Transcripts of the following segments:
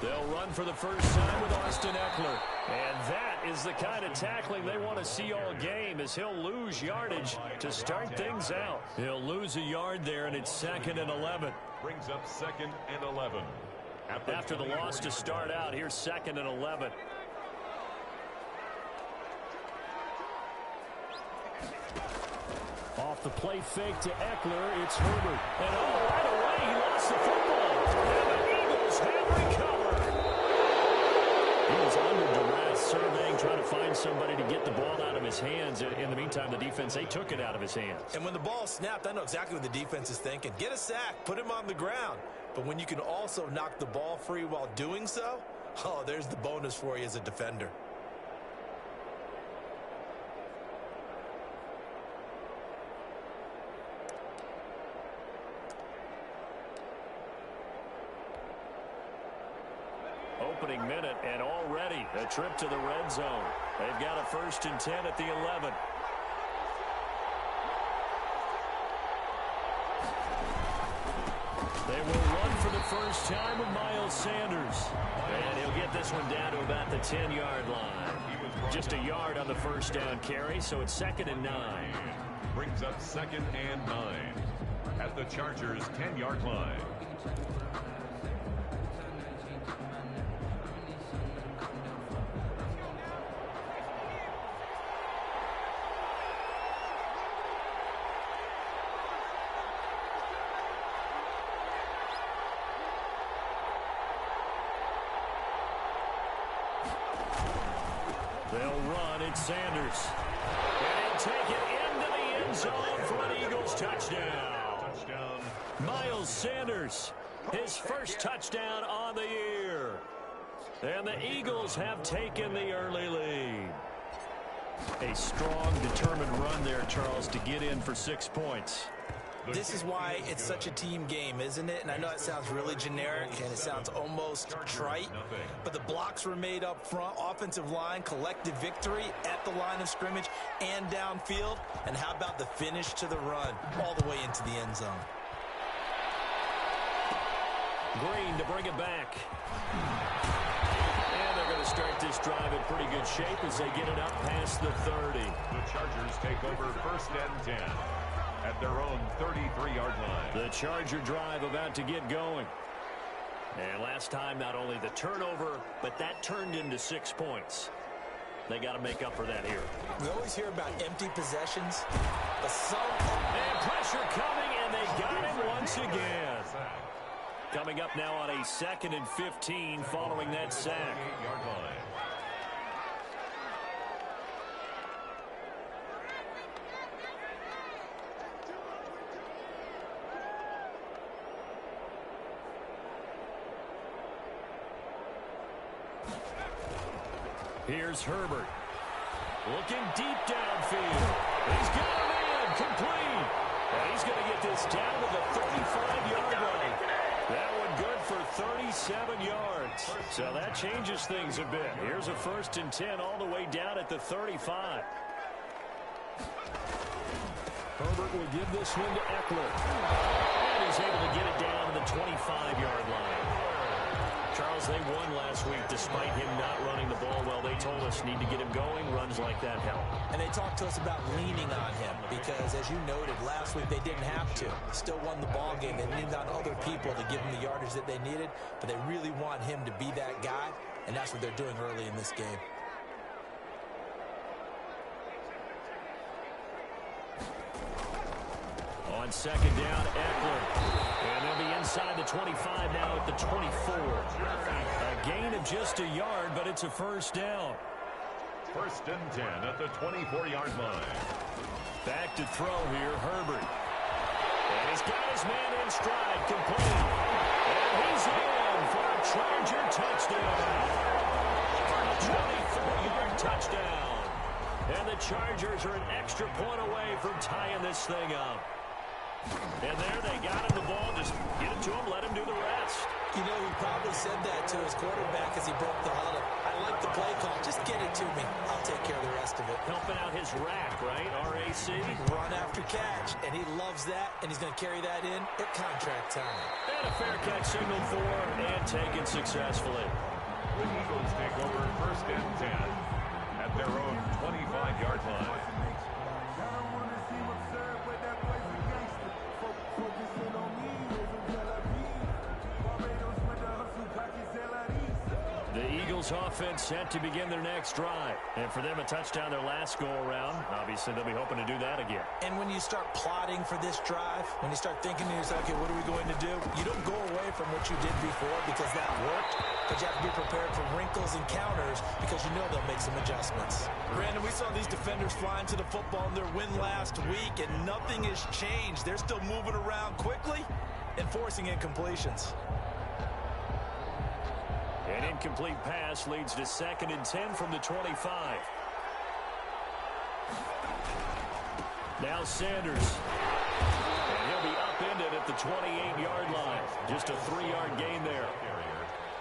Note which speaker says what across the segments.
Speaker 1: They'll run for the first time with Austin Eckler. And that is the kind of tackling they want to see all game, as he'll lose yardage to start things out. He'll lose a yard there, and it's 2nd and 11.
Speaker 2: Brings up 2nd and 11.
Speaker 1: After the loss to start out, here's 2nd and 11. Off the play fake to Eckler, it's Herbert. And right away, he lost the football. And the Eagles have recovered. He was under duress, surveying, trying to find somebody to get the ball out of his hands. In the meantime, the defense, they took it out of his hands.
Speaker 3: And when the ball snapped, I know exactly what the defense is thinking. Get a sack, put him on the ground. But when you can also knock the ball free while doing so, oh, there's the bonus for you as a defender.
Speaker 1: Opening minute, and already a trip to the red zone. They've got a 1st and 10 at the 11. They will run for the first time with Miles Sanders. And he'll get this one down to about the 10-yard line. Just a yard on the first down carry, so it's 2nd and 9.
Speaker 2: Brings up 2nd and 9 at the Chargers' 10-yard line.
Speaker 1: They'll run. It's Sanders. And he'll take it into the end zone for an Eagles touchdown. Miles Sanders, his first touchdown on the year. And the Eagles have taken the early lead. A strong, determined run there, Charles, to get in for 6 points.
Speaker 3: This is why it's such a team game, isn't it? And I know it sounds really generic and it sounds almost trite, but the blocks were made up front, offensive line, collective victory at the line of scrimmage and downfield. And how about the finish to the run all the way into the end zone?
Speaker 1: Green to bring it back. And they're going to start this drive in pretty good shape as they get it up past the 30.
Speaker 2: The Chargers take over 1st and 10. At their own 33-yard line.
Speaker 1: The Charger drive about to get going. And last time, not only the turnover, but that turned into 6 points. They got to make up for that here.
Speaker 3: We always hear about empty possessions, but some...
Speaker 1: And pressure coming, and they got him once again. Coming up now on a 2nd and 15 following that sack. Here's Herbert. Looking deep downfield. He's got him in. Complete. And he's going to get this down to the 35-yard line. That one good for 37 yards. So that changes things a bit. Here's a 1st and 10 all the way down at the 35. Herbert will give this one to Eckler. And he's able to get it down to the 25-yard line. Charles, they won last week despite him not running the ball well. They told us need to get him going. Runs like that help.
Speaker 3: And they talked to us about leaning on him because, as you noted, last week they didn't have to. Still won the ball game. They leaned on other people to give them the yardage that they needed, but they really want him to be that guy, and that's what they're doing early in this game.
Speaker 1: On 2nd down, Eckler. And they'll be inside the 25 now at the 24. A gain of just a yard, but it's a 1st down.
Speaker 2: 1st and 10 at the 24-yard line.
Speaker 1: Back to throw here, Herbert. And he's got his man in stride, complete. And he's in for a Charger touchdown. A 24-yard touchdown. And the Chargers are an extra point away from tying this thing up. And there they got him the ball. Just get it to him, let him do the rest.
Speaker 3: You know, he probably said that to his quarterback as he broke the huddle. I like the play call. Just get it to me. I'll take care of the rest of it.
Speaker 1: Helping out his rack, right? RAC.
Speaker 3: Run after catch, and he loves that, and he's going to carry that in at contract time.
Speaker 1: And a fair catch signaled for and taken successfully.
Speaker 2: The Eagles take over 1st and 10 at their own 25-yard line.
Speaker 1: The Eagles offense set to begin their next drive. And for them, a touchdown their last go-around. Obviously, they'll be hoping to do that again.
Speaker 3: And when you start plotting for this drive, when you start thinking to yourself, okay, what are we going to do? You don't go away from what you did before because that worked, but you have to be prepared for wrinkles and counters because you know they'll make some adjustments. Brandon, we saw these defenders flying to the football in their win last week, and nothing has changed. They're still moving around quickly and forcing incompletions.
Speaker 1: An incomplete pass leads to 2nd and 10 from the 25. Now Sanders. And he'll be upended at the 28-yard line. Just a 3-yard gain there.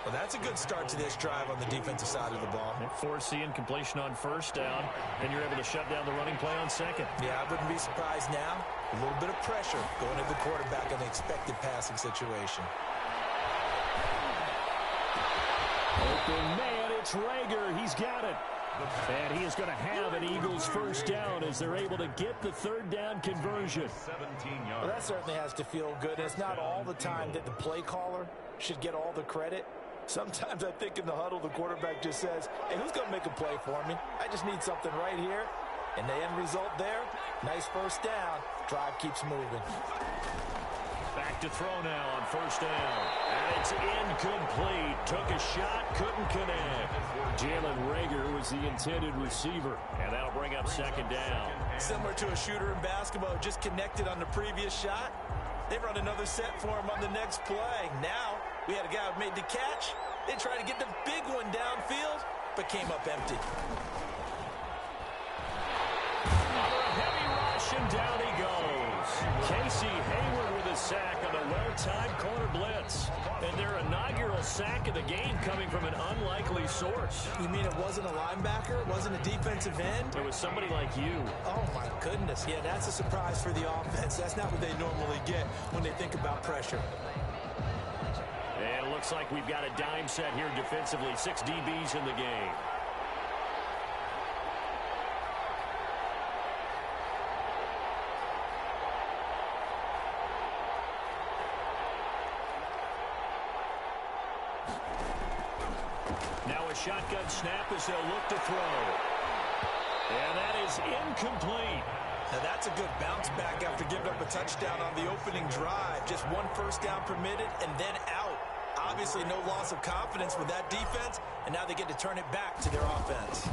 Speaker 3: Well, that's a good start to this drive on the defensive side of the ball.
Speaker 1: And force the incompletion on 1st down, and you're able to shut down the running play on 2nd.
Speaker 3: Yeah, I wouldn't be surprised now. A little bit of pressure going to the quarterback in the expected passing situation.
Speaker 1: Open man, it's Rager. He's got it. And he is going to have an Eagles 1st down as they're able to get the 3rd down conversion.
Speaker 2: 17 yards.
Speaker 3: Well, that certainly has to feel good. It's not all the time that the play caller should get all the credit. Sometimes I think in the huddle, the quarterback just says, hey, who's going to make a play for me? I just need something right here. And the end result there, nice 1st down. Drive keeps moving.
Speaker 1: Back to throw now on 1st down. And it's incomplete. Took a shot, couldn't connect. Jalen Rager was the intended receiver. And that'll bring up 2nd down.
Speaker 3: Similar to a shooter in basketball who just connected on the previous shot. They run another set for him on the next play. Now, we had a guy who made the catch. They tried to get the big one downfield, but came up empty.
Speaker 1: Another heavy rush, and down he goes. Casey Hayward with a sack on a well-timed corner blitz. And their inaugural sack of the game coming from an unlikely source.
Speaker 3: You mean it wasn't a linebacker? It wasn't a defensive end?
Speaker 1: It was somebody like you.
Speaker 3: Oh, my goodness. Yeah, that's a surprise for the offense. That's not what they normally get when they think about pressure.
Speaker 1: And it looks like we've got a dime set here defensively. 6 DBs in the game. Now a shotgun snap as they'll look to throw. And that is incomplete.
Speaker 3: Now that's a good bounce back after giving up a touchdown on the opening drive. Just 1 1st down permitted and then out. Obviously no loss of confidence with that defense, and now they get to turn it back to their offense.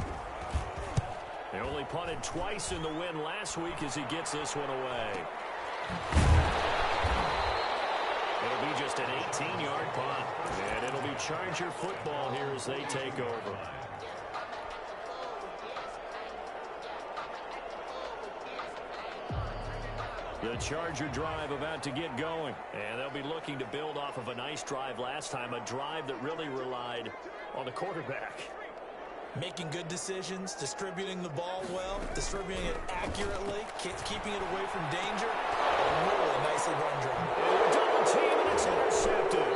Speaker 1: They only punted twice in the win last week as he gets this one away. It'll be just an 18-yard punt. And it'll be Charger football here as they take over. The Charger drive about to get going. And they'll be looking to build off of a nice drive last time. A drive that really relied on the quarterback.
Speaker 3: Making good decisions, distributing the ball well, distributing it accurately, keeping it away from danger. Really nicely run drive.
Speaker 1: Double team, and it's intercepted.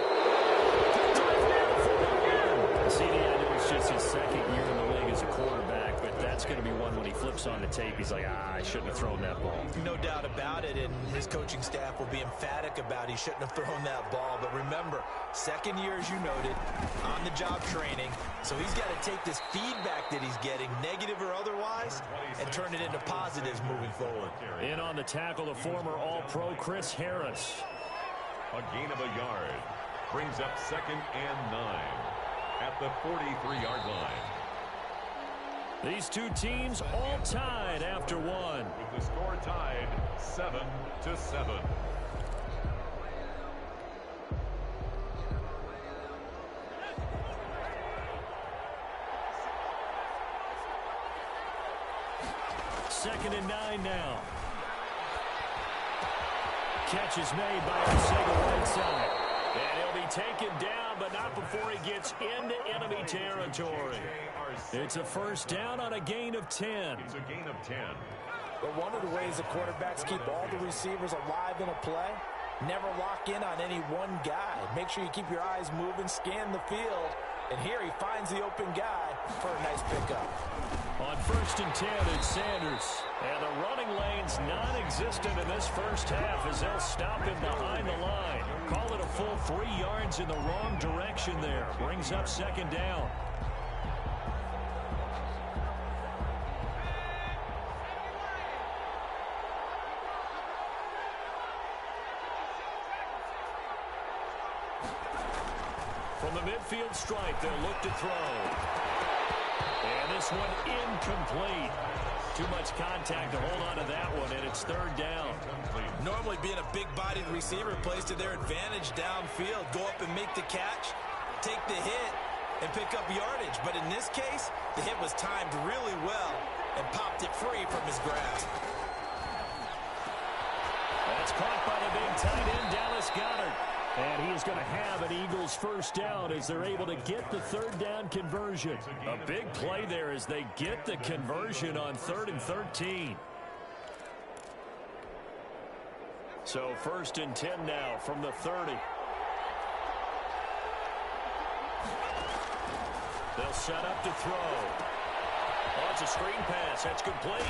Speaker 1: CD, I know it's just his 2nd year in the league as a quarterback, but that's going to be one when he flips on the tape. He's like, I shouldn't have thrown that ball.
Speaker 3: No doubt about it, and his coaching staff will be emphatic about he shouldn't have thrown that ball. But remember, 2nd year, as you noted, on-the-job training. So he's got to take this feedback that he's getting, negative or otherwise, and turn it into positives moving forward.
Speaker 1: In on the tackle, the former All-Pro Chris Harris.
Speaker 2: A gain of a yard brings up 2nd and 9 at the 43-yard line.
Speaker 1: These two teams all tied after one.
Speaker 2: With the score tied 7-7.
Speaker 1: Second and 9 now. Catch is made by Arcega right side. And he'll be taken down, but not before he gets into enemy territory. It's a first down on a gain of 10.
Speaker 2: It's a gain of 10.
Speaker 3: But one of the ways the quarterbacks keep all the receivers alive in a play, never lock in on any one guy. Make sure you keep your eyes moving, scan the field. And here he finds the open guy for a nice pickup.
Speaker 1: On 1st and 10, it's Sanders. And the running lane's non-existent in this first half as they'll stop him behind the line. Call it a full 3 yards in the wrong direction there. Brings up 2nd down. From the midfield stripe, they'll look to throw. And this one incomplete. Too much contact to hold on to that one, and it's 3rd down.
Speaker 3: Normally being a big-bodied receiver plays to their advantage downfield. Go up and make the catch, take the hit, and pick up yardage. But in this case, the hit was timed really well and popped it free from his grasp.
Speaker 1: That's caught by the big tight end, Dallas Goedert. And he is going to have an Eagles first down as they're able to get the 3rd down conversion. A big play there as they get the conversion on 3rd and 13. So 1st and 10 now from the 30. They'll set up to throw. Oh, it's a screen pass. That's complete.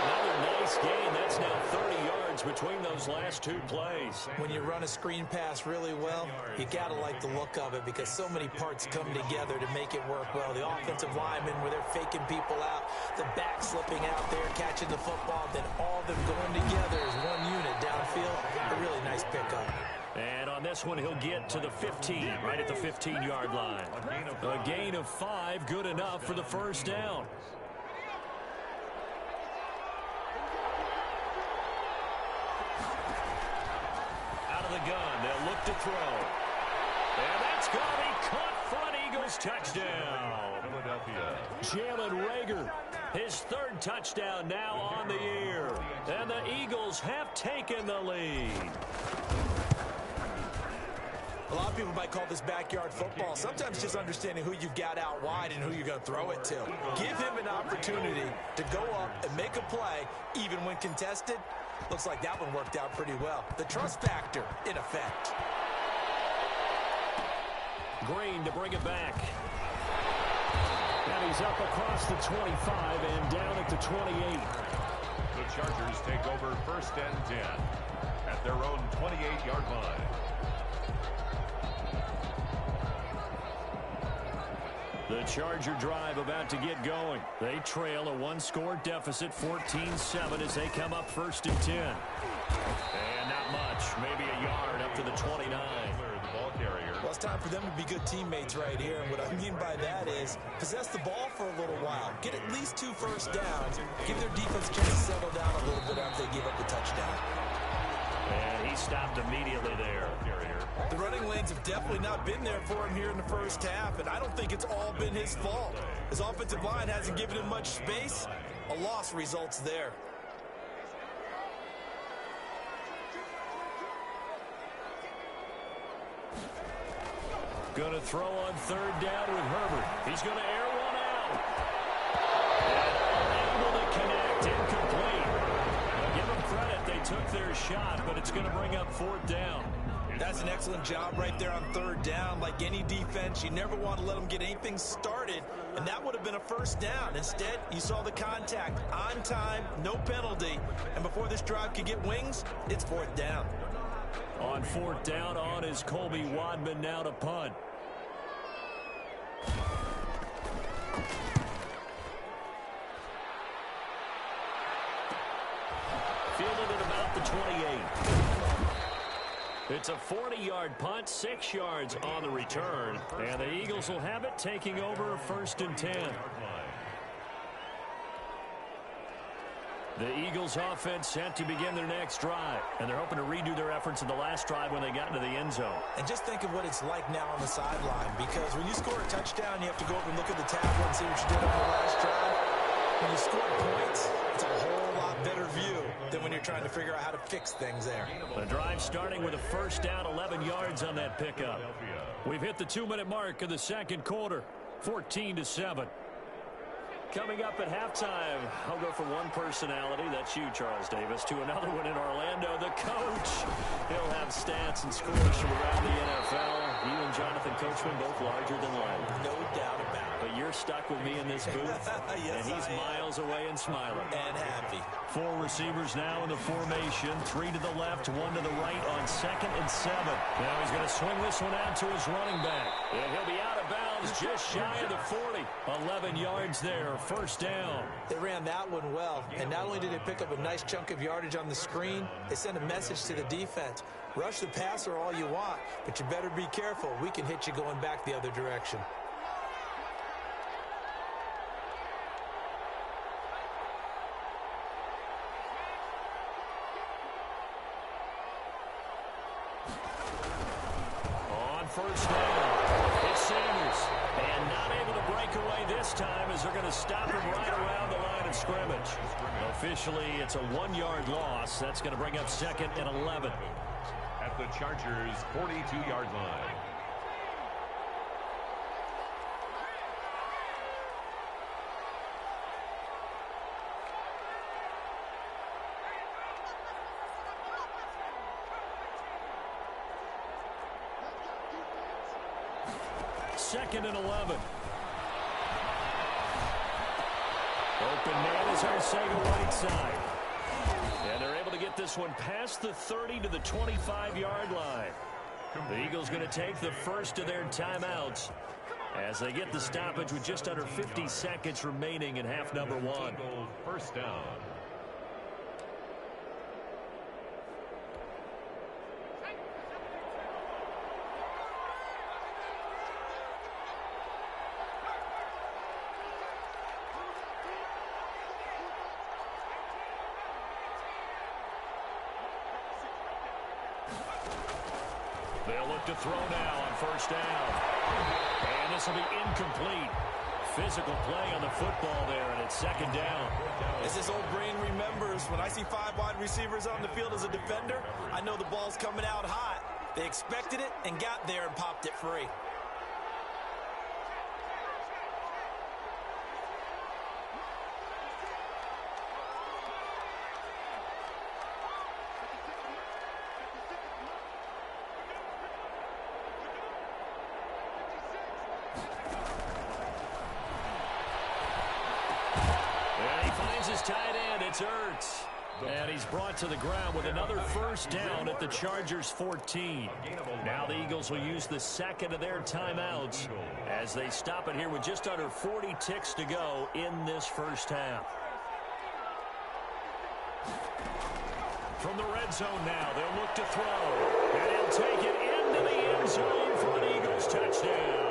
Speaker 1: Another nice gain. That's now 30 yards between those last 2 plays.
Speaker 3: When you run a screen pass really well, you got to like the look of it because so many parts come together to make it work well. The offensive linemen where they're faking people out, the back slipping out there, catching the football, then all of them going together as one unit downfield. A really nice pickup.
Speaker 1: And on this one, he'll get to the 15, right at the 15-yard line. A gain of 5, good enough for the first down. Gun. They'll look to throw. And that's going to be caught for an Eagles touchdown.
Speaker 2: Philadelphia.
Speaker 1: Jalen Reagor, his 3rd touchdown now on the year. And the Eagles have taken the lead.
Speaker 3: A lot of people might call this backyard football. Sometimes just understanding who you've got out wide and who you're going to throw it to. Give him an opportunity to go up and make a play, even when contested. Looks like that one worked out pretty well. The trust factor in effect.
Speaker 1: Green to bring it back. And he's up across the 25 and down at the 28.
Speaker 2: The Chargers take over 1st and 10 at their own 28-yard line.
Speaker 1: The Charger drive about to get going. They trail a 1-score deficit, 14-7 as they come up 1st and 10. And not much, maybe a yard up to the 29.
Speaker 2: The ball carrier.
Speaker 3: Well, it's time for them to be good teammates right here. And what I mean by that is possess the ball for a little while. Get at least 2 first downs. Give their defense a chance to settle down a little bit after they give up the touchdown.
Speaker 1: And he stopped immediately there.
Speaker 3: The running lanes have definitely not been there for him here in the first half, and I don't think it's all been his fault. His offensive line hasn't given him much space. A loss results there.
Speaker 1: Going to throw on 3rd down with Herbert. He's going to air one out. And unable to connect. Incomplete. Now give them credit. They took their shot, but it's going to bring up 4th down.
Speaker 3: That's an excellent job right there on 3rd down. Like any defense, you never want to let them get anything started, and that would have been a first down. Instead, you saw the contact on time, no penalty, and before this drive could get wings, it's 4th down.
Speaker 1: On 4th down, on is Colby Wadman now to punt. Fielded at about the 28. It's a 40-yard punt, 6 yards on the return, and the Eagles will have it taking over 1st and 10. The Eagles offense set to begin their next drive, and they're hoping to redo their efforts in the last drive when they got into the end zone.
Speaker 3: And just think of what it's like now on the sideline, because when you score a touchdown, you have to go over and look at the tablet and see what you did on the last drive. When you score points, it's a whole lot better view than when you're trying to figure out how to fix things there.
Speaker 1: The drive starting with a first down, 11 yards on that pickup. We've hit the 2-minute mark of the second quarter, 14-7. Coming up at halftime, I'll go from one personality, that's you, Charles Davis, to another one in Orlando, the coach. He'll have stats and scores from around the NFL. You and Jonathan Coachman both larger than life.
Speaker 3: No doubt about it.
Speaker 1: But you're stuck with me in this booth,
Speaker 3: yes,
Speaker 1: and he's miles away and smiling.
Speaker 3: And happy.
Speaker 1: 4 receivers now in the formation, 3 to the left, 1 to the right on 2nd and 7. Now he's going to swing this one out to his running back. And he'll be out of bounds just shy of the 40. 11 yards there, first down.
Speaker 3: They ran that one well, and not only did they pick up a nice chunk of yardage on the screen, they sent a message to the defense. Rush the passer all you want, but you better be careful. We can hit you going back the other direction.
Speaker 1: On first down, it's Sanders. And not able to break away this time as they're going to stop him right around the line of scrimmage. Officially, it's a 1-yard loss. That's going to bring up 2nd and 11.
Speaker 2: At the Chargers' 42-yard line.
Speaker 1: Second and 11. Open man is Arcega right side. And they're able to get this one past the 30 to the 25-yard line. The Eagles going to take the first of their timeouts as they get the stoppage with just under 50 seconds remaining in half number 1.
Speaker 2: First down.
Speaker 1: They'll look to throw now on first down. And this will be incomplete. Physical play on the football there, and it's 2nd down.
Speaker 3: As this old brain remembers, when I see 5 wide receivers on the field as a defender, I know the ball's coming out hot. They expected it and got there and popped it free.
Speaker 1: Tight end, it's Ertz. And he's brought to the ground with another first down at the Chargers' 14. Now the Eagles will use the second of their timeouts as they stop it here with just under 40 ticks to go in this first half. From the red zone now, they'll look to throw. And he'll take it into the end zone for an Eagles touchdown.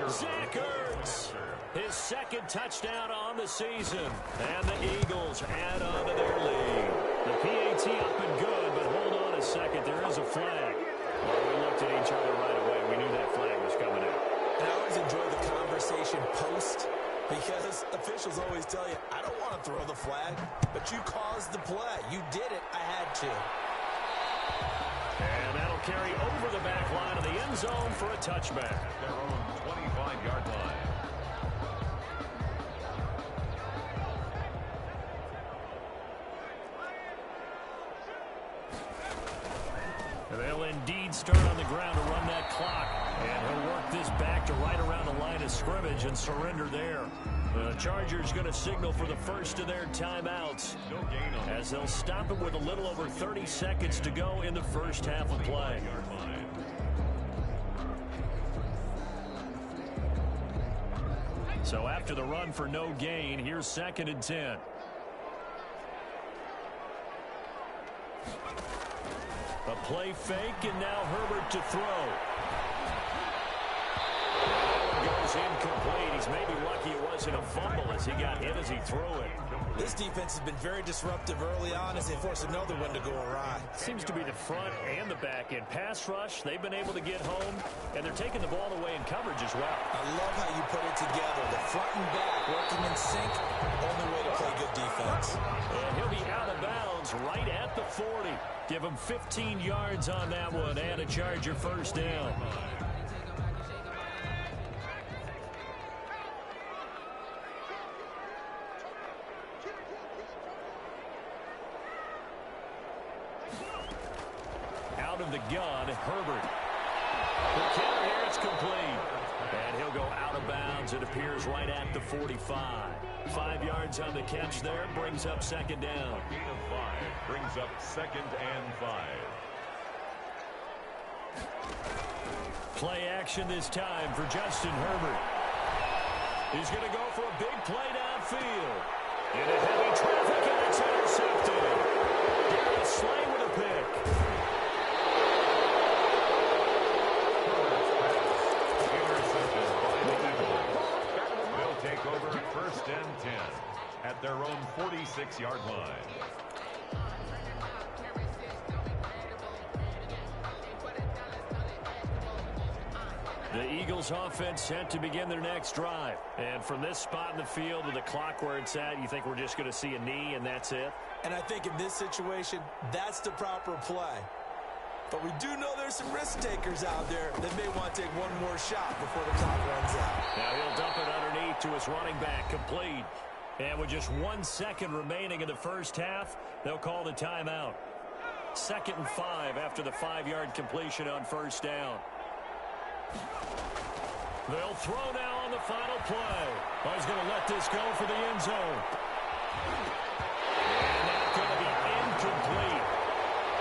Speaker 1: Zach Ertz. His 2nd touchdown on the season. And the Eagles add on to their lead. The PAT up and good, but hold on a second. There is a flag. Well, we looked at each other right away. We knew that flag was coming out.
Speaker 3: And I always enjoy the conversation post because officials always tell you, I don't want to throw the flag, but you caused the play. You did it. I had to.
Speaker 1: And that'll carry over the back line of the end zone for a touchback.
Speaker 2: Their own 25-yard line.
Speaker 1: They'll indeed start on the ground to run that clock. And he'll work this back to right around the line of scrimmage and surrender there. The Chargers going to signal for the first of their timeouts as they'll stop it with a little over 30 seconds to go in the first half of play. So after the run for no gain, here's 2nd and 10. A play fake, and now Herbert to throw. Goes incomplete. he's maybe lucky it wasn't a fumble as he got hit as he threw it.
Speaker 3: This defense has been very disruptive early on as they force another one to go awry.
Speaker 1: Seems to be the front and the back end. Pass rush, they've been able to get home, and they're taking the ball away in coverage as well.
Speaker 3: I love how you put it together. The front and back working in sync, only way to play good defense.
Speaker 1: And he'll be out of bounds right at the 40. Give him 15 yards on that one and a Charger first down. Out of the gun, Herbert. The counter here, it's complete. And he'll go out of bounds. It appears right at the 45. 5 yards on the catch there, brings up second down.
Speaker 2: Gain of 5 brings up 2nd and 5.
Speaker 1: Play action this time for Justin Herbert. He's going to go for a big play downfield. Into heavy traffic, and it's intercepted. Darius Slay with a pick.
Speaker 2: They'll take over 1st and 10 at their own 46-yard line.
Speaker 1: The Eagles offense set to begin their next drive. And from this spot in the field with the clock where it's at, you think we're just going to see a knee and that's it?
Speaker 3: And I think in this situation, that's the proper play. But we do know there's some risk takers out there that may want to take one more shot before the clock runs out.
Speaker 1: Now he'll dump it underneath to his running back, complete. And with just 1 second remaining in the first half, they'll call the timeout. 2nd and 5 after the 5-yard completion on first down. They'll throw now on the final play. Oh, he's going to let this go for the end zone. And that's going to be incomplete.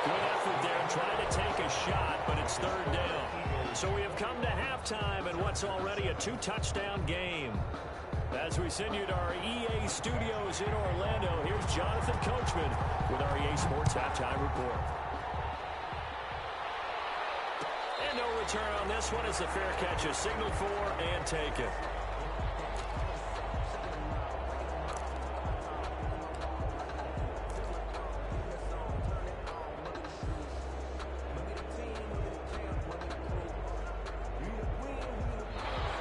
Speaker 1: Good effort there, trying to take a shot, but it's 3rd down. So we have come to halftime in what's already a 2-touchdown game. As we send you to our EA studios in Orlando, here's Jonathan Coachman with our EA Sports Halftime Report. And no return on this one as the fair catch is signaled for and taken.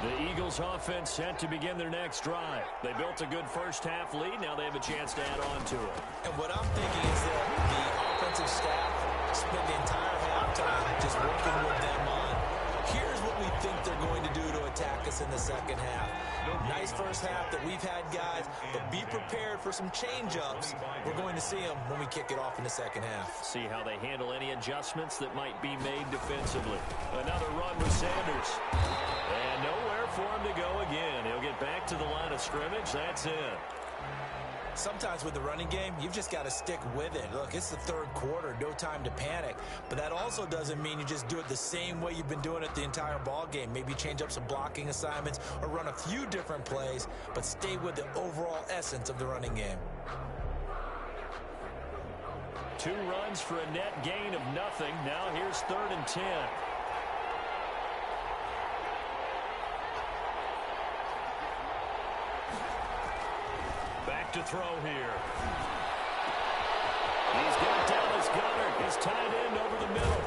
Speaker 1: The Eagles offense set to begin their next drive. They built a good first half lead. Now they have a chance to add on to it.
Speaker 3: And what I'm thinking is that the offensive staff spent the entire halftime just working with them on, here's what we think they're going to do to attack us in the second half. Nice first half that we've had, guys, but be prepared for some change-ups. We're going to see them when we kick it off in the second half.
Speaker 1: See how they handle any adjustments that might be made defensively. Another run with Sanders. And nowhere for him to go again. He'll get back to the line of scrimmage. That's it.
Speaker 3: Sometimes with the running game, you've just got to stick with it. Look, it's the 3rd quarter, no time to panic. But that also doesn't mean you just do it the same way you've been doing it the entire ball game. Maybe change up some blocking assignments or run a few different plays, but stay with the overall essence of the running game.
Speaker 1: 2 runs for a net gain of nothing. Now here's 3rd and 10. Back to throw here. He's got Dallas Goedert, his tight end over the middle.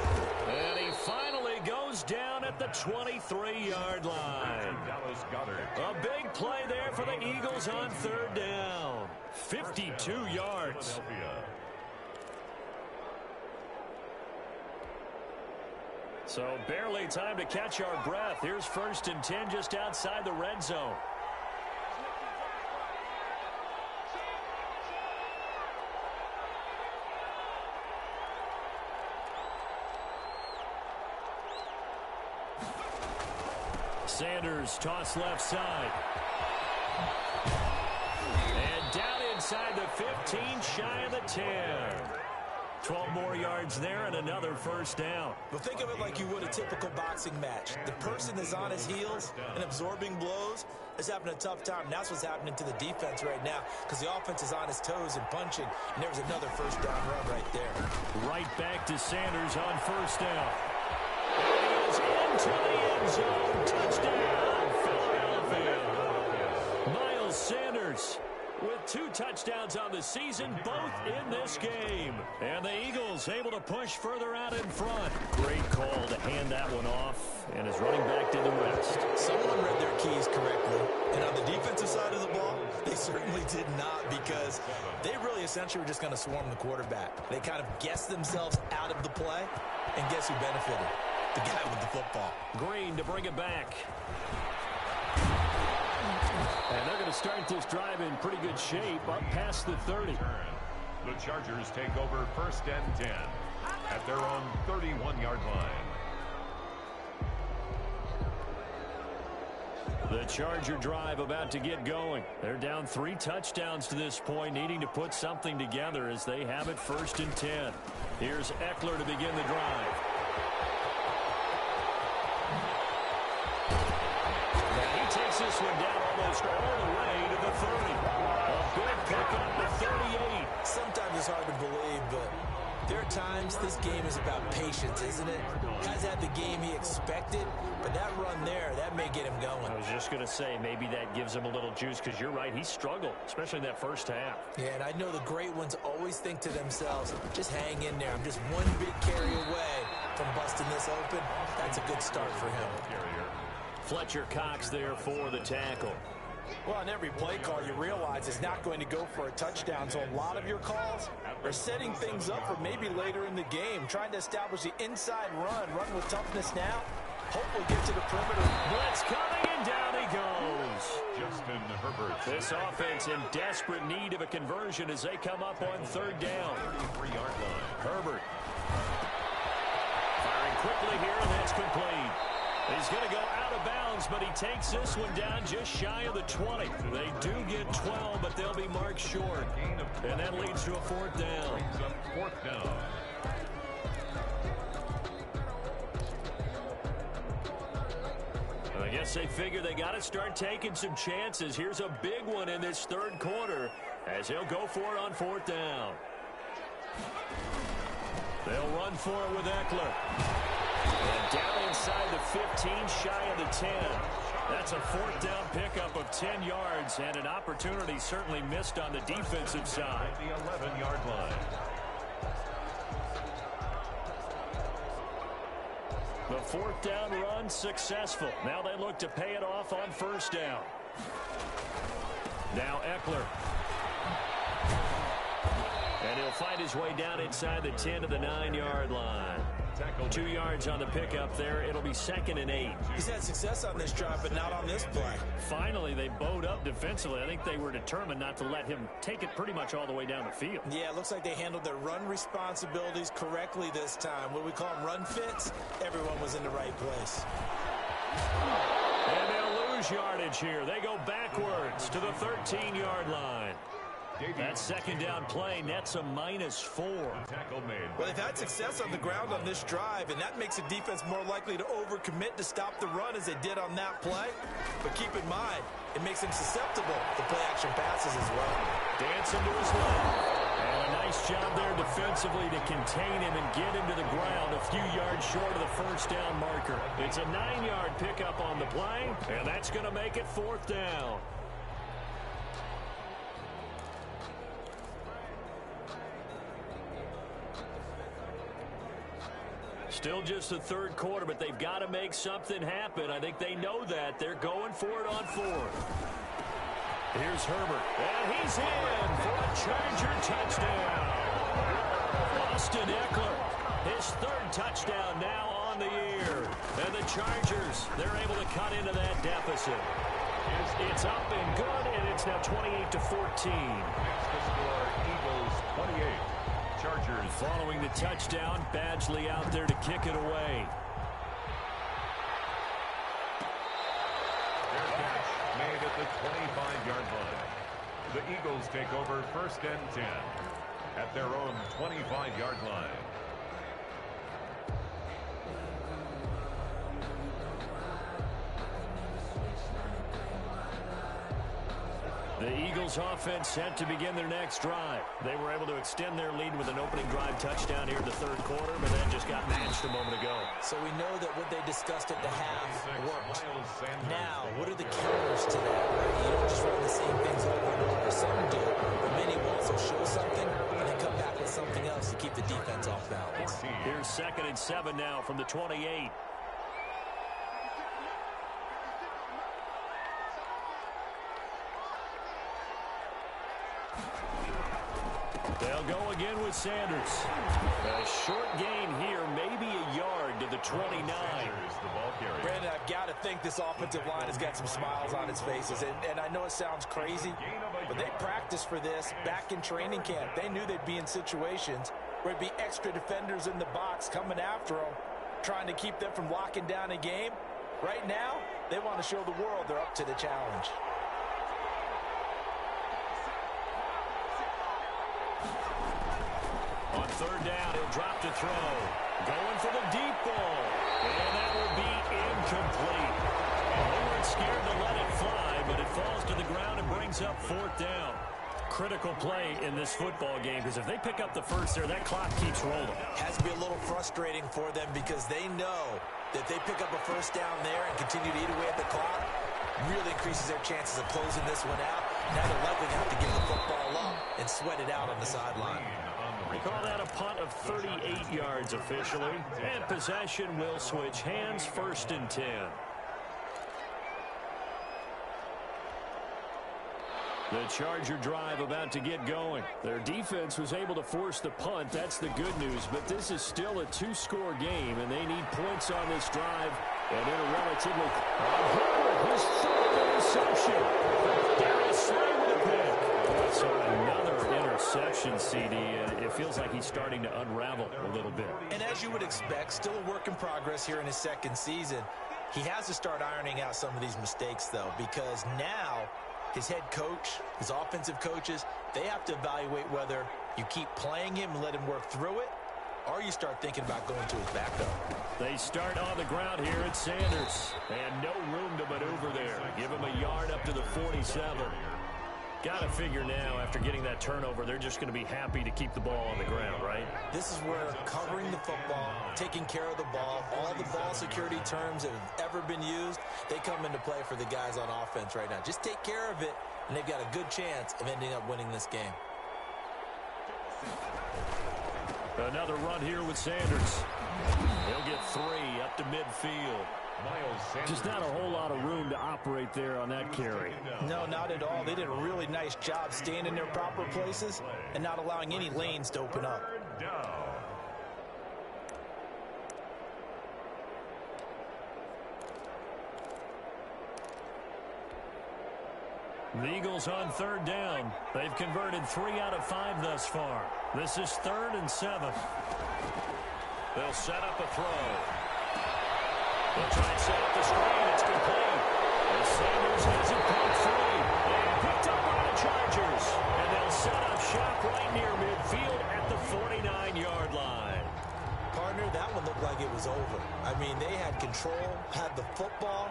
Speaker 1: And he finally goes down at the 23-yard line.
Speaker 2: Dallas Goedert.
Speaker 1: A big play there for the Eagles on 3rd down. 52 yards. So barely time to catch our breath. Here's 1st and 10 just outside the red zone. Sanders toss left side. And down inside the 15, shy of the 10. 12 more yards there and another first down.
Speaker 3: Well, think of it like you would a typical boxing match. The person that's on his heels and absorbing blows is having a tough time. That's what's happening to the defense right now because the offense is on his toes and punching, and there's another first down run right there.
Speaker 1: Right back to Sanders on first down. And he is into the end zone. Touchdown, Philadelphia. Miles Sanders with 2 touchdowns on the season, both in this game. And the Eagles able to push further out in front. Great call to hand that one off, and his running back did the rest.
Speaker 3: Someone read their keys correctly. And on the defensive side of the ball, they certainly did not, because they really essentially were just going to swarm the quarterback. They kind of guessed themselves out of the play, and guess who benefited? The guy with the football.
Speaker 1: Green to bring it back. And they're going to start this drive in pretty good shape, up past the 30.
Speaker 2: The Chargers take over 1st and 10 at their own 31-yard line.
Speaker 1: The Charger drive about to get going. They're down 3 touchdowns to this point, needing to put something together as they have it 1st and 10. Here's Eckler to begin the drive. Takes this one down almost all the way to the 30. A good pickup to 38.
Speaker 3: Sometimes it's hard to believe, but there are times this game is about patience, isn't it? Guy's had the game he expected, but that run there, that may get him going.
Speaker 1: I was just going to say, maybe that gives him a little juice, because you're right, he struggled, especially in that first half.
Speaker 3: Yeah, and I know the great ones always think to themselves, just hang in there. I'm just one big carry away from busting this open. That's a good start for him.
Speaker 1: Fletcher Cox there for the tackle.
Speaker 4: Well, on every play call, you realize it's not going to go for a touchdown. So a lot of your calls are setting things up for maybe later in the game, trying to establish the inside run with toughness now. Hopefully get to the perimeter.
Speaker 1: Blitz coming, and down he goes.
Speaker 2: Justin Herbert.
Speaker 1: This offense in desperate need of a conversion as they come up on 3rd down.
Speaker 2: 33-yard line.
Speaker 1: Herbert firing quickly here, and that's complete. He's going to go out of bounds, but he takes this one down just shy of the 20. They do get 12, but they'll be marked short. And that leads to a 4th down.
Speaker 2: 4th down.
Speaker 1: I guess they figure they got to start taking some chances. Here's a big one in this 3rd quarter as he'll go for it on 4th down. They'll run for it with Eckler. And down inside the 15, shy of the 10. That's a 4th down pickup of 10 yards, and an opportunity certainly missed on the defensive side.
Speaker 2: The 11-yard line.
Speaker 1: The 4th down run successful. Now they look to pay it off on 1st down. Now Eckler. And he'll find his way down inside the 10 to the 9-yard line. 2 yards on the pickup there. It'll be 2nd and 8.
Speaker 3: He's had success on this drive, but not on this play.
Speaker 1: Finally, they bowed up defensively. I think they were determined not to let him take it pretty much all the way down the field.
Speaker 3: Yeah, it looks like they handled their run responsibilities correctly this time. What do we call them, run fits? Everyone was in the right place.
Speaker 1: And they'll lose yardage here. They go backwards to the 13-yard line. That 2nd down play nets a -4.
Speaker 3: Well, they've had success on the ground on this drive, and that makes the defense more likely to overcommit to stop the run as they did on that play. But keep in mind, it makes them susceptible to play-action passes as well.
Speaker 1: Dancing to his left. And a nice job there defensively to contain him and get him to the ground a few yards short of the 1st down marker. It's a 9-yard pickup on the play, and that's going to make it 4th down. Still just the 3rd quarter, but they've got to make something happen. I think they know that. They're going for it on 4th. Here's Herbert. And he's in for a Charger touchdown. Austin Eckler, his 3rd touchdown now on the year. And the Chargers, they're able to cut into that deficit. It's up and good, and it's now 28-14.
Speaker 2: Next to score, Eagles 28. Chargers
Speaker 1: following the touchdown. Badgley out there to kick it away.
Speaker 2: Their catch made at the 25-yard line. The Eagles take over 1st and 10 at their own 25-yard line.
Speaker 1: The Eagles offense set to begin their next drive. They were able to extend their lead with an opening drive touchdown here in the 3rd quarter, but that just got matched a moment ago.
Speaker 3: So we know that what they discussed at the half worked. Now, what are the counters to that? You don't just run the same thing
Speaker 1: 2nd and 7 now from the 28. They'll go again with Sanders. A short gain here, maybe a yard to the 29.
Speaker 3: Brandon, I've got to think this offensive line has got some smiles on its faces. And I know it sounds crazy, but they practiced for this back in training camp. They knew they'd be in situations where there'd be extra defenders in the box coming after them, trying to keep them from locking down a game. Right now, they want to show the world they're up to the challenge.
Speaker 1: On 3rd down, he'll drop to throw. Going for the deep ball. And that will be incomplete. And they weren't scared to let it fly, but it falls to the ground and brings up 4th down. Critical play in this football game, because if they pick up the first there, that clock keeps rolling.
Speaker 3: Has to be a little frustrating for them because they know that they pick up a first down there and continue to eat away at the clock, really increases their chances of closing this one out. Now they're likely to have to give the football up and sweat it out on the sideline.
Speaker 1: We call that a punt of 38 yards officially. And possession will switch hands, 1st and 10. The Charger drive about to get going. Their defense was able to force the punt. That's the good news. But this is still a 2-score game, and they need points on this drive. And in a relatively... his 3rd interception. Darius Slay with a pick. So another interception, CD, and it feels like he's starting to unravel a little bit.
Speaker 3: And as you would expect, still a work in progress here in his 2nd season. He has to start ironing out some of these mistakes, though, because now his head coach, his offensive coaches, they have to evaluate whether you keep playing him and let him work through it, or you start thinking about going to his backup.
Speaker 1: They start on the ground here at Sanders, and no room to maneuver there. Give him a yard up to the 47. Got to figure now, after getting that turnover, they're just going to be happy to keep the ball on the ground, right?
Speaker 3: This is where covering the football, taking care of the ball, all the ball security terms that have ever been used, they come into play for the guys on offense right now. Just take care of it, and they've got a good chance of ending up winning this game.
Speaker 1: Another run here with Sanders. He'll get 3 up to midfield. Just not a whole lot of room to operate there on that carry.
Speaker 3: No, not at all. They did a really nice job staying in their proper places and not allowing any lanes to open up.
Speaker 1: The Eagles on 3rd down. They've converted 3 out of 5 thus far. This is 3rd and 7. They'll set up a throw. They'll try and set up the screen. It's complete. And Sanders has it pulled free. And picked up by the Chargers. And they'll set up shop right near midfield at the 49-yard line.
Speaker 3: Partner, that one looked like it was over. I mean, they had control, had the football,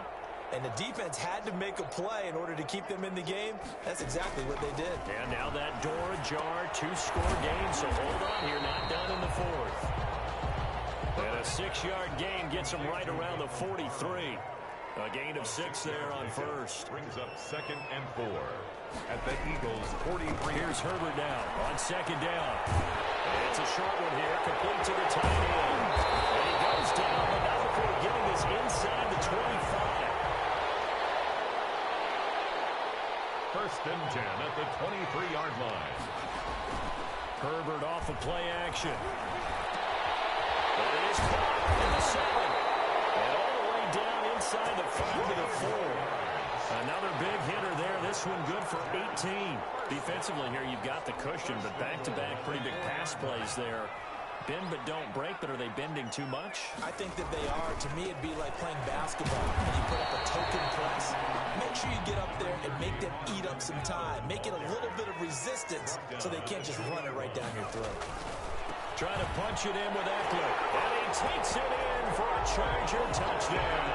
Speaker 3: and the defense had to make a play in order to keep them in the game. That's exactly what they did.
Speaker 1: And now that door ajar, 2-score game. So hold on here, not done in the 4th. And a 6-yard gain gets them right around the 43. A gain of 6 there on 1st.
Speaker 2: Brings up 2nd and 4 at the Eagles' 43.
Speaker 1: Here's Herbert now on 2nd down. And it's a short one here, complete to the tight end. And he goes down, but not before getting this inside the 25.
Speaker 2: 1st and 10 at the 23-yard line.
Speaker 1: Herbert off of play action. But it is caught in the 7. And all the way down inside the 5 to the 4. Another big hitter there. This one good for 18. Defensively here, you've got the cushion, but back-to-back pretty big pass plays there. Bend but don't break, but are they bending too much?
Speaker 3: I think that they are. To me, it'd be like playing basketball and you put up a token press. Make sure you get up there and make them eat up some time. Make it a little bit of resistance so they can't just run it right down your throat.
Speaker 1: Trying to punch it in with Eckler. And he takes it in for a Charger touchdown.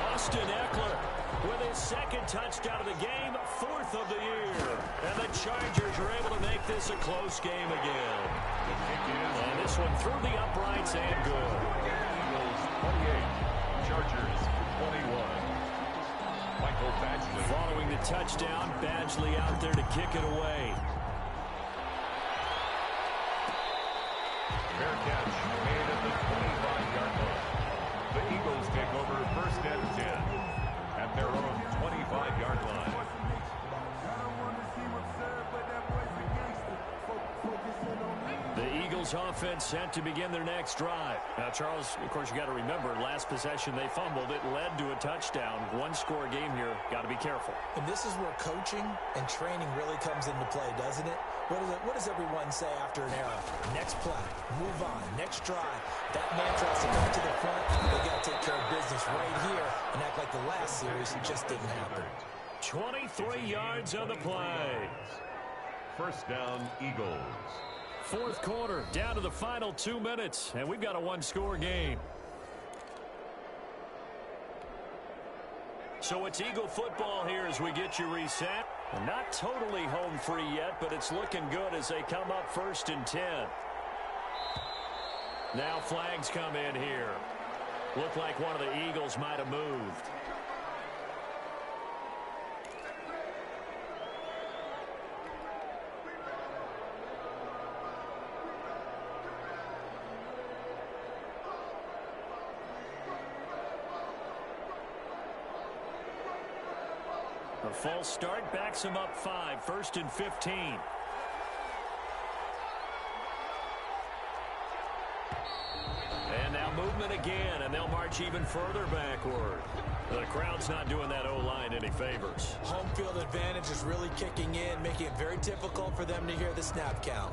Speaker 1: Austin Eckler with his 2nd touchdown of the game, 4th of the year. And the Chargers are able to make this a close game again. And this one through the uprights and good.
Speaker 2: Eagles 28, Chargers 21. Michael Badgley.
Speaker 1: Following the touchdown, Badgley out there to kick it away.
Speaker 2: Fair catch made at the 25-yard line. The Eagles take over first and 10 at their own 25-yard line.
Speaker 1: The Eagles offense set to begin their next drive. Now, Charles, of course, you got to remember, last possession they fumbled. It led to a touchdown. One-score game here. Got to be careful.
Speaker 3: And this is where coaching and training really comes into play, doesn't it? What does everyone say after an error? Next play, move on, next drive. That mantra has to come to the front. They got to take care of business right here and act like the last series just didn't happen.
Speaker 1: 23 yards on the play.
Speaker 2: First down, Eagles.
Speaker 1: Fourth quarter, down to the final 2 minutes, and we've got a one-score game. So it's Eagle football here as we get you reset. Not totally home free yet, but it's looking good as they come up first and 10. Now flags come in here. Looked like one of the Eagles might have moved. A false start backs him up 5, first and 15. And now movement again, and they'll march even further backward. The crowd's not doing that O-line any favors.
Speaker 3: Home field advantage is really kicking in, making it very difficult for them to hear the snap count.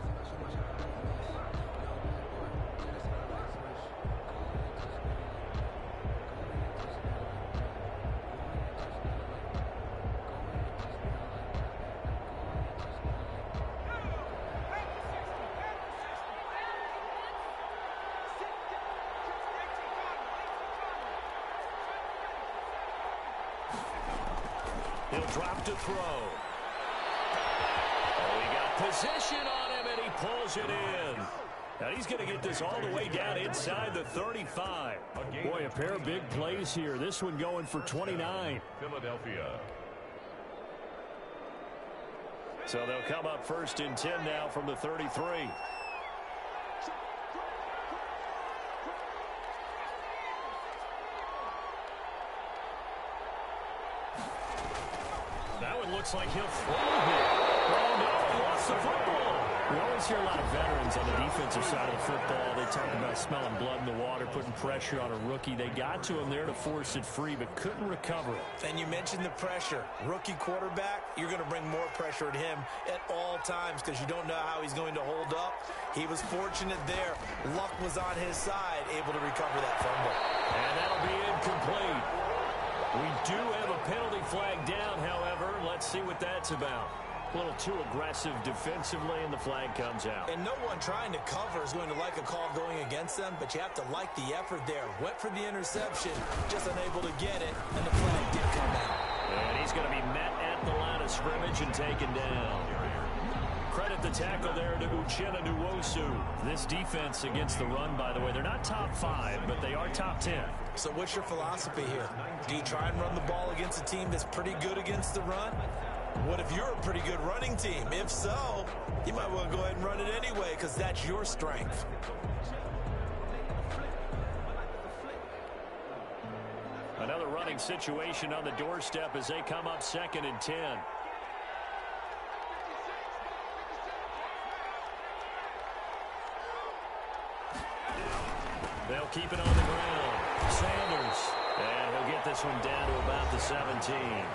Speaker 1: He'll drop to throw. Oh, he got position on him, and he pulls it in. Now he's going to get this all the way down inside the 35. Boy, a pair of big plays here. This one going for 29.
Speaker 2: Philadelphia.
Speaker 1: So they'll come up first and 10 now from the 33. That one looks like he'll throw here. Oh, no, he lost the football. We always hear a lot of veterans on the defensive side of the football. They talk about smelling blood in the water, putting pressure on a rookie. They got to him there to force it free, but couldn't recover it.
Speaker 3: And you mentioned the pressure. Rookie quarterback, you're going to bring more pressure at him at all times because you don't know how he's going to hold up. He was fortunate there. Luck was on his side, able to recover that fumble.
Speaker 1: And that'll be incomplete. We do have a penalty flag down, however. Let's see what that's about. A little too aggressive defensively, and the flag comes out.
Speaker 3: And no one trying to cover is going to like a call going against them, but you have to like the effort there. Went for the interception, just unable to get it, and the flag did come out.
Speaker 1: And he's going to be met at the line of scrimmage and taken down. Credit the tackle there to Uchenna Nwosu. This defense against the run, by the way, they're not top 5, but they are top 10.
Speaker 3: So what's your philosophy here? Do you try and run the ball against a team that's pretty good against the run? What if you're a pretty good running team? If so, you might want to go ahead and run it anyway because that's your strength.
Speaker 1: Another running situation on the doorstep as they come up second and 10. They'll keep it on the ground. Sanders. And he'll get this one down to about the 17.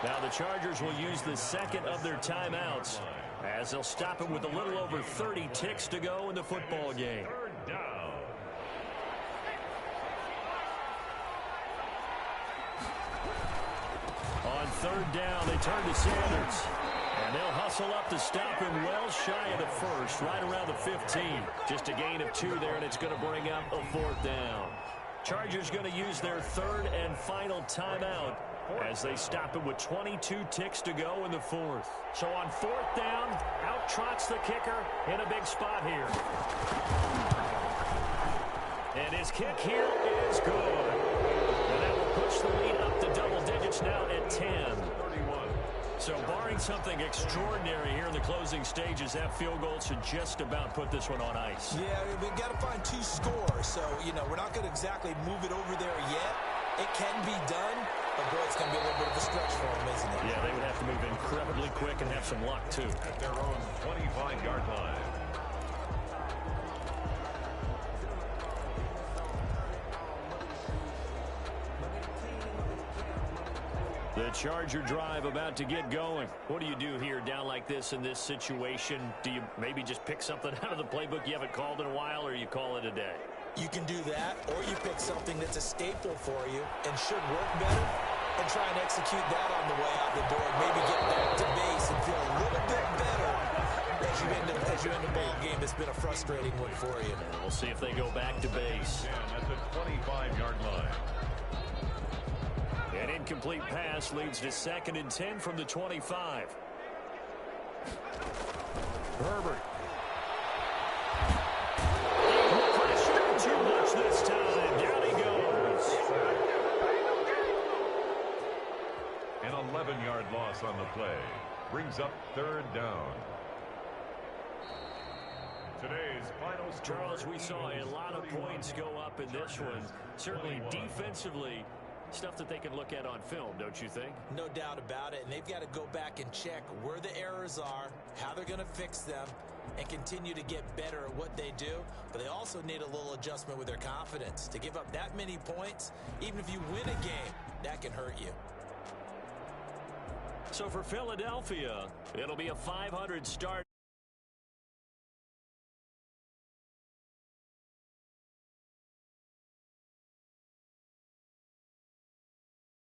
Speaker 1: Now the Chargers will use the second of their timeouts as they'll stop him with a little over 30 ticks to go in the football game.
Speaker 2: Third down.
Speaker 1: On third down, they turn to Sanders. And they'll hustle up to stop him well shy of the first, right around the 15. Just a gain of 2 there, and it's going to bring up a fourth down. Chargers going to use their third and final timeout as they stop him with 22 ticks to go in the fourth. So on fourth down, out trots the kicker in a big spot here. And his kick here is good. And that will push the lead up to double digits now at 10. So barring something extraordinary here in the closing stages, that field goal should just about put this one on ice.
Speaker 3: Yeah, we've got to find 2 scores. So, you know, we're not going to exactly move it over there yet. It can be done, but boy, it's going to be a little bit of a stretch for them, isn't it?
Speaker 1: Yeah, they would have to move incredibly quick and have some luck, too.
Speaker 2: At their own 25-yard line.
Speaker 1: The Charger drive about to get going. What do you do here down like this in this situation? Do you maybe just pick something out of the playbook you haven't called in a while, or you call it a day?
Speaker 3: You can do that, or you pick something that's a staple for you and should work better and try and execute that on the way out the door. Maybe get back to base and feel a little bit better as you end the ball game. It's been a frustrating one for you.
Speaker 1: We'll see if they go back to base.
Speaker 2: At the 25-yard line.
Speaker 1: An incomplete pass leads to 2nd and 10 from the 25. Herbert. Pressure too much this time. Down he goes.
Speaker 2: An 11-yard loss on the play. Brings up 3rd down. Today's final score.
Speaker 1: Charles, we saw a lot of points go up in this one. Certainly defensively, stuff that they can look at on film, don't you think?
Speaker 3: No doubt about it, and they've got to go back and check where the errors are, how they're going to fix them, and continue to get better at what they do. But they also need a little adjustment with their confidence. To give up that many points, even if you win a game, that can hurt you.
Speaker 1: So for Philadelphia, it'll be a 500 start.